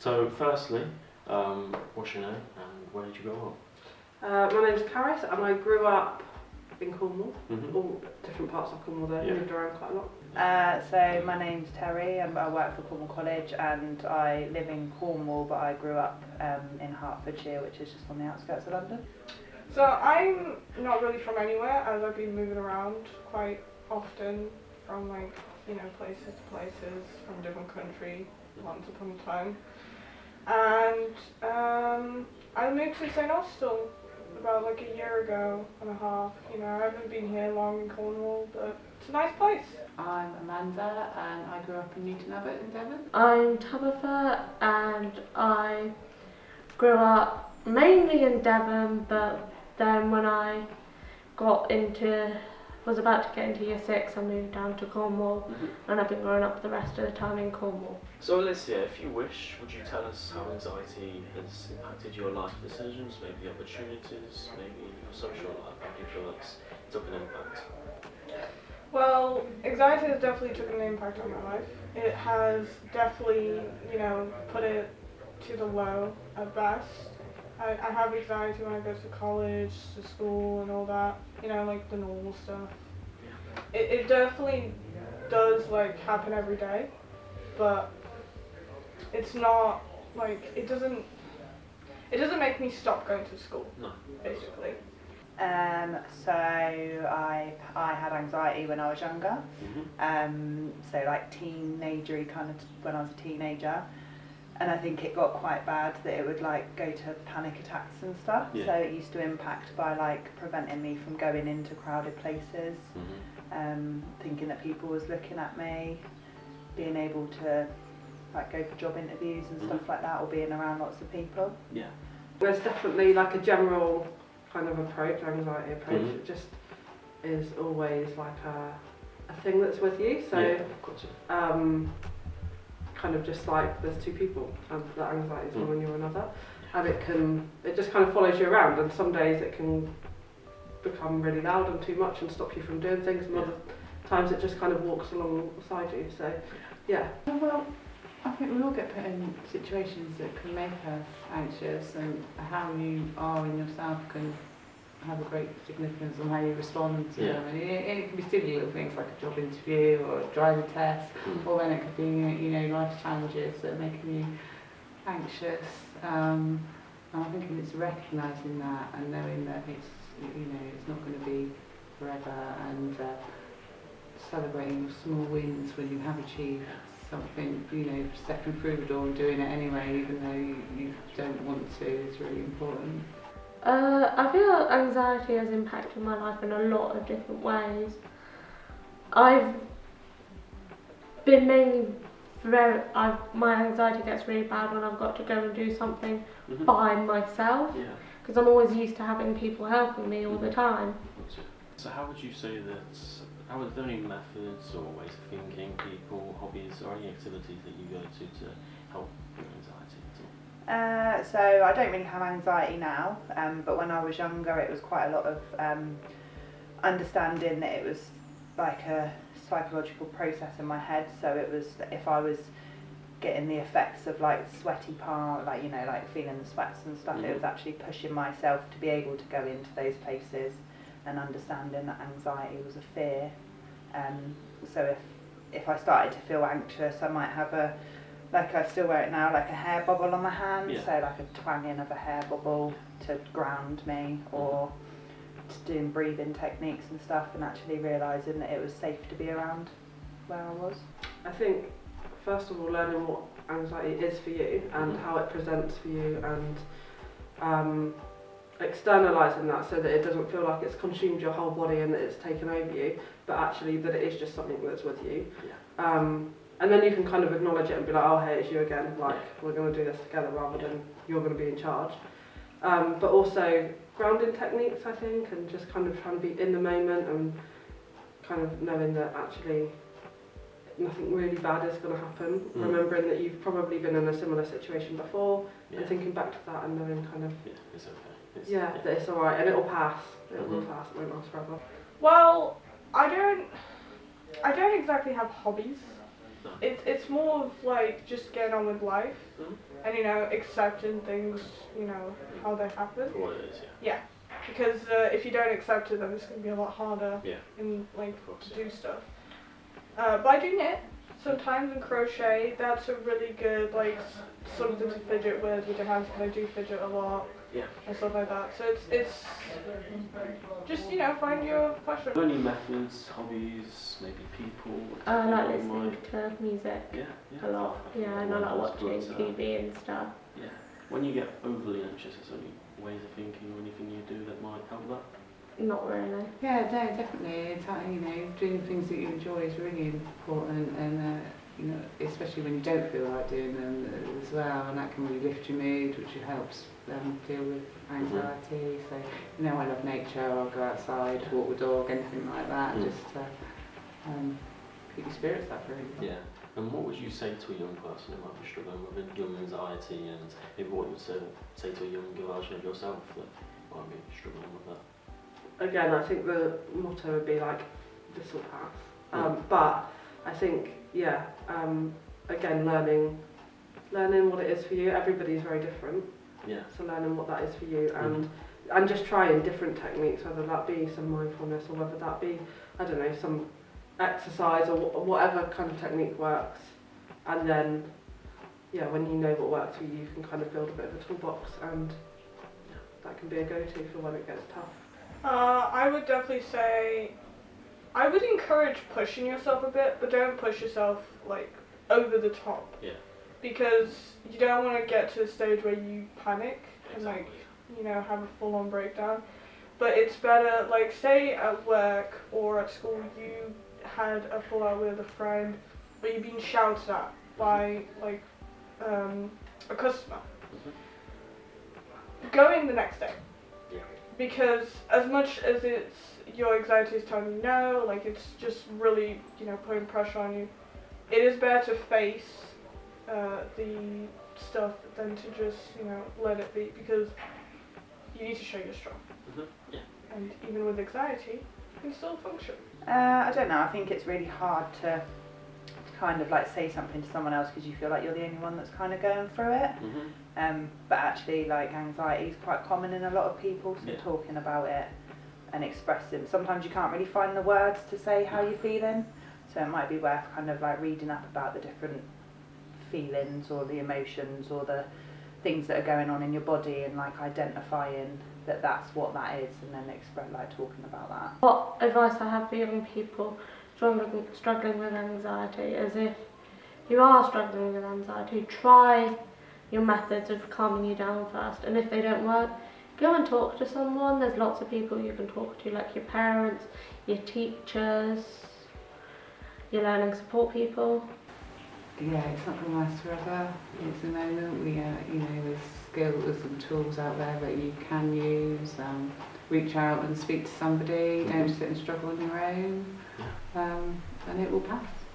So firstly, what's your name and where did you grow My name's Caris and I grew up in Cornwall, up? all different parts of Cornwall though, moved around quite a lot. So my name's Terry and I work for Cornwall College and I live in Cornwall, but I grew up in Hertfordshire, which is just on the outskirts of London. So I'm not really from anywhere, as I've been moving around quite often from places to places from different countries once upon a time. And I moved to St Austell about like a year ago and a half. I haven't been here long in Cornwall, but it's a nice place. I'm Amanda and I grew up in Newton Abbot in Devon. I'm Tabitha and I grew up mainly in Devon, but then when I was about to get into year 6, I moved down to Cornwall and I've been growing up the rest of the time in Cornwall. So Alicia, if you wish, would you tell us how anxiety has impacted your life decisions, maybe opportunities, maybe your social life? How do you feel it's took an impact? Well, anxiety has definitely taken an impact on my life. It has definitely, put it to the low at best. I have anxiety when I go to college, to school and all that, like the normal stuff. It definitely does happen every day, but it's not it doesn't make me stop going to school. No. Basically. So I had anxiety when I was younger, so teenagery kind of when I was a teenager. And I think it got quite bad that it would go to panic attacks and stuff. Yeah. So it used to impact by preventing me from going into crowded places, thinking that people was looking at me, being able to go for job interviews and stuff like that, or being around lots of people. Yeah. There's definitely a general kind of anxiety approach. It just is always a thing that's with you. So kind of just there's two people and that anxiety is one and you're another, and it just kind of follows you around, and some days it can become really loud and too much and stop you from doing things, and other times it just kind of walks alongside you. So yeah. Well, I think we all get put in situations that can make us anxious, and how you are in yourself can have a great significance on how you respond to them. And it can be silly little things like a job interview or a driving test, or then it could be life challenges that are making you anxious. And I think it's recognising that and knowing that it's not going to be forever, and celebrating your small wins when you have achieved something, stepping through the door and doing it anyway, even though you don't want to, is really important. I feel anxiety has impacted my life in a lot of different ways. I've been mainly my anxiety gets really bad when I've got to go and do something by myself, because I'm always used to having people helping me all the time. So how would you say are there any methods or ways of thinking, people, hobbies, or any activities that you go to help your anxiety at all? So I don't really have anxiety now, but when I was younger it was quite a lot of understanding that it was a psychological process in my head. So it was if I was getting the effects of sweaty palm, feeling the sweats and stuff, it was actually pushing myself to be able to go into those places and understanding that anxiety was a fear. So if I started to feel anxious, I might have I still wear it now, a hair bubble on my hand, so a twanging of a hair bubble to ground me, or just doing breathing techniques and stuff, and actually realising that it was safe to be around where I was. I think first of all learning what anxiety is for you and how it presents for you, and externalising that so that it doesn't feel like it's consumed your whole body and that it's taken over you, but actually that it is just something that's with you. And then you can kind of acknowledge it and be like, oh hey, it's you again, we're going to do this together, rather than you're going to be in charge. But also grounding techniques, I think, and just kind of trying to be in the moment and kind of knowing that actually nothing really bad is going to happen. Remembering that you've probably been in a similar situation before, and thinking back to that and knowing kind of it's okay. that it's alright and it'll pass. It will pass, it won't last forever. Well, I don't exactly have hobbies. No. It's it's more of like just getting on with life and, you know, accepting things, you know, how they happen. For what it is, Yeah. Because if you don't accept it, then it's going to be a lot harder in like course, to do stuff. But I do knit sometimes and crochet. That's a really good like something to fidget with your hands, because I do fidget a lot. Yeah. And stuff like that. So it's just, you know, find your passion. Are there any methods, hobbies, maybe people? I like you listening might- to music Yeah. a lot. Yeah, and I like watching TV and stuff. Yeah. When you get overly anxious, is there any ways of thinking or anything you do that might help that? Not really. Yeah, no, definitely. It's, you know, doing things that you enjoy is really important, and you know, especially when you don't feel like doing them as well, and that can really lift your mood, which helps deal with anxiety. So, you know, I love nature. I'll go outside, walk the dog, anything like that, just to keep your spirits up, really. Yeah. And what would you say to a young person who might be struggling with young anxiety, and maybe what you would say to a younger version of yourself that might be struggling with that? Again, I think the motto would be like, this will pass. But I think, again, learning what it is for you. Everybody's very different. Yeah. So learning what that is for you, and just trying different techniques, whether that be some mindfulness or whether that be, I don't know, some exercise or whatever kind of technique works. And then, when you know what works for you, you can kind of build a bit of a toolbox, and that can be a go-to for when it gets tough. I would definitely say, I would encourage pushing yourself a bit, but don't push yourself like over the top. Yeah. Because you don't want to get to the stage where you panic and like, you know, have a full-on breakdown. But it's better, like say at work or at school you had a fallout with a friend, but you've been shouted at by like a customer. Go in the next day. Because as much as it's your anxiety is telling you no, like it's just really, you know, putting pressure on you, it is better to face the stuff than to just, you know, let it be, because you need to show you're strong. Yeah. And even with anxiety, you can still function. I don't know, I think it's really hard to kind of like say something to someone else because you feel like you're the only one that's kind of going through it. But actually, like, anxiety is quite common in a lot of people, so talking about it and expressing, sometimes you can't really find the words to say how you're feeling, so it might be worth kind of like reading up about the different feelings or the emotions or the things that are going on in your body, and like identifying that that's what that is, and then talking about that. What advice I have for young people struggling with anxiety is, if you are struggling with anxiety, try your methods of calming you down first, and if they don't work, go and talk to someone. There's lots of people you can talk to, like your parents, your teachers, your learning support people. Yeah, it's not going to last forever. It's a moment. You know, there's skills and tools out there that you can use. Reach out and speak to somebody. Don't sit and struggle on your own, and it will pass.